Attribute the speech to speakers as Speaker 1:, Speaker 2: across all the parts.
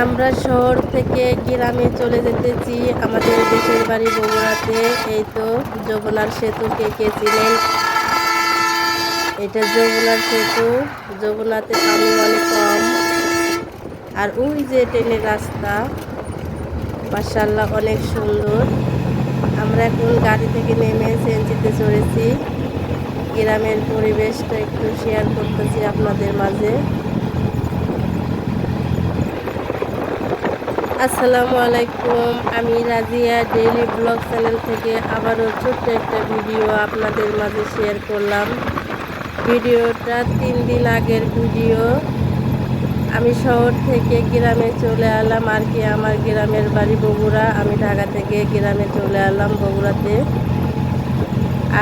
Speaker 1: আমরা শহর থেকে গ্রামে চলে যেতেছি আমাদের দেশের বাড়ি বগুড়াতে। এই তো যমুনার সেতু, কে কে চিনেন? এটা যমুনার সেতু। যমুনাতে পানি অনেক কম। আর ওই যে ট্রেনের রাস্তা, মাশাআল্লাহ অনেক সুন্দর। আমরা এখন গাড়ি থেকে নেমে সিএনজিতে চড়েছি। গ্রামের পরিবেশটা একটু শেয়ার করতেছি আপনাদের মাঝে। আসসালামু আলাইকুম, আমি রাজিয়া ডেইলি ব্লগ চ্যানেল থেকে আবারও ছোট্ট একটা ভিডিও আপনাদের মাঝে শেয়ার করলাম। ভিডিওটা 3 দিন আগের ভিডিও। আমি শহর থেকে গ্রামে চলে এলাম আর কি। আমার গ্রামের বাড়ি বগুড়া। আমি ঢাকা থেকে গ্রামে চলে এলাম বগুড়াতে।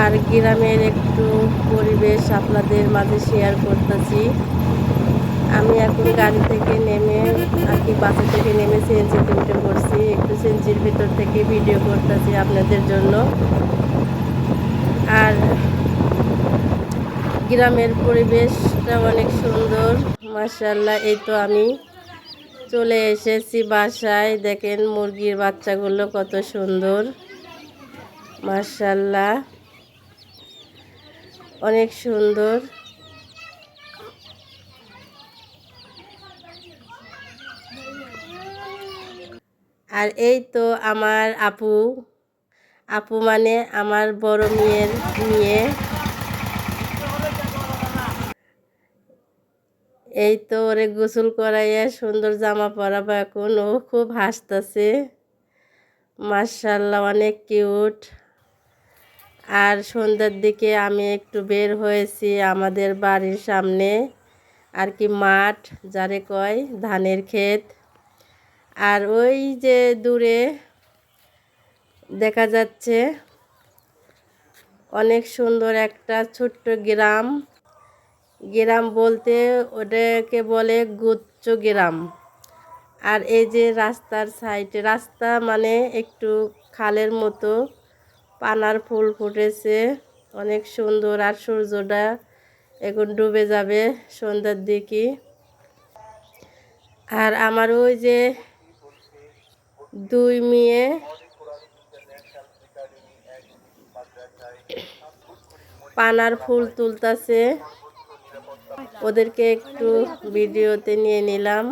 Speaker 1: আর গ্রামের একটু পরিবেশ আপনাদের মাঝে শেয়ার করতেছি। আমি এখন গাড়ি থেকে নেমে আর কি বাসে থেকে নেমে সিএনজিতে উঠে পড়ছি। একটু সিএনজির ভিতর থেকে ভিডিও করতেছি আপনাদের জন্য। আর গ্রামের পরিবেশটা অনেক সুন্দর, মাশাআল্লাহ। এই তো আমি চলে এসেছি বাসায়। দেখেন মুরগির বাচ্চাগুলো কত সুন্দর, মাশাআল্লাহ অনেক সুন্দর। আর এই তো আমার আপু, আপু মানে আমার বড় মেয়ের মেয়ে। এই তো ওরে গোসল করাইয়া সুন্দর জামা পরাবো এখন। ও খুব হাসতেছে, মাশাআল্লাহ অনেক কিউট। আর সন্ধ্যার দিকে আমি একটু বের হয়েছি আমাদের বাড়ির সামনে আর কি, মাঠ যারে কয় ধানের ক্ষেত। আর ওই যে দূরে দেখা যাচ্ছে অনেক সুন্দর একটা ছোট্ট গ্রাম। গ্রাম বলতে ওটাকে বলে গুচ্ছ গ্রাম। আর এই যে রাস্তার সাইডে, রাস্তা মানে একটু খালের মতো, পানার ফুল ফুটেছে অনেক সুন্দর। আর সূর্যটা এখন ডুবে যাবে সন্ধ্যার দিকে। আর আমার ওই যে দুই মেয়ে পানার ফুল তুলতাছে, ওদেরকে একটু ভিডিওতে নিয়ে নিলাম।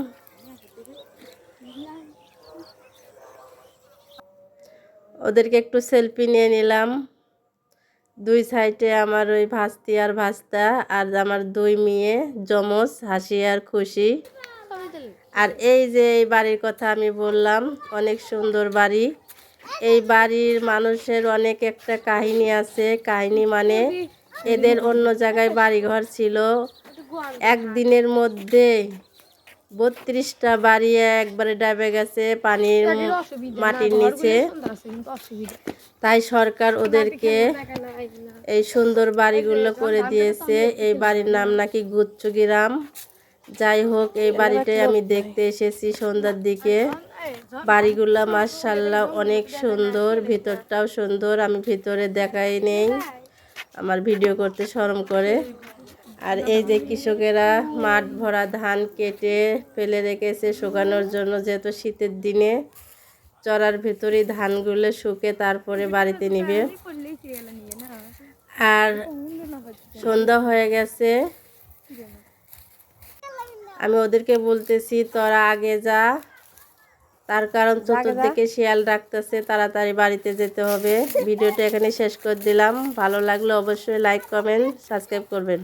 Speaker 1: ওদেরকে একটু সেলফি নিয়ে নিলাম। দুই সাইডে আমার ওই ভাস্তি আর ভাস্তা, আর আমার দুই মেয়ে যমজ, হাসি আর খুশি। আর এই যে এই বাড়ির কথা আমি বললাম, অনেক সুন্দর বাড়ি। এই বাড়ির মানুষের অনেক একটা কাহিনী আছে। কাহিনী মানে এদের অন্য জায়গায় বাড়িঘর ছিল, একদিনের মধ্যে 32টা বাড়ি একবারে ডাবে গেছে পানির মাটির নিচে। তাই সরকার ওদেরকে এই সুন্দর বাড়িগুলো করে দিয়েছে। এই বাড়ির নাম নাকি গুচ্ছ গ্রাম। যাই হোক, এই বাড়িটাই আমি দেখতে এসেছি সন্ধ্যার দিকে। বাড়িগুলো মাশাআল্লাহ অনেক সুন্দর, ভিতরটাও সুন্দর। আমি ভিতরে দেখাই নেই, আমার ভিডিও করতে শরম করে। আর এই যে কৃষকেরা মাঠ ভরা ধান কেটে ফেলে রেখেছে শুকানোর জন্য, যেহেতু শীতের দিনে চড়ার ভিতরেই ধানগুলো শুকে তারপরে বাড়িতে নিবে। আর সন্ধ্যা হয়ে গেছে, আমি ওদেরকে বলতেছি তোরা আগে যা, তার কারণ চতুর্দিকে শিয়াল রাখতেছে, তাড়াতাড়ি বাড়িতে যেতে হবে। ভিডিওটা এখানে শেষ করে দিলাম। ভালো লাগলে অবশ্যই লাইক, কমেন্ট, সাবস্ক্রাইব করবেন।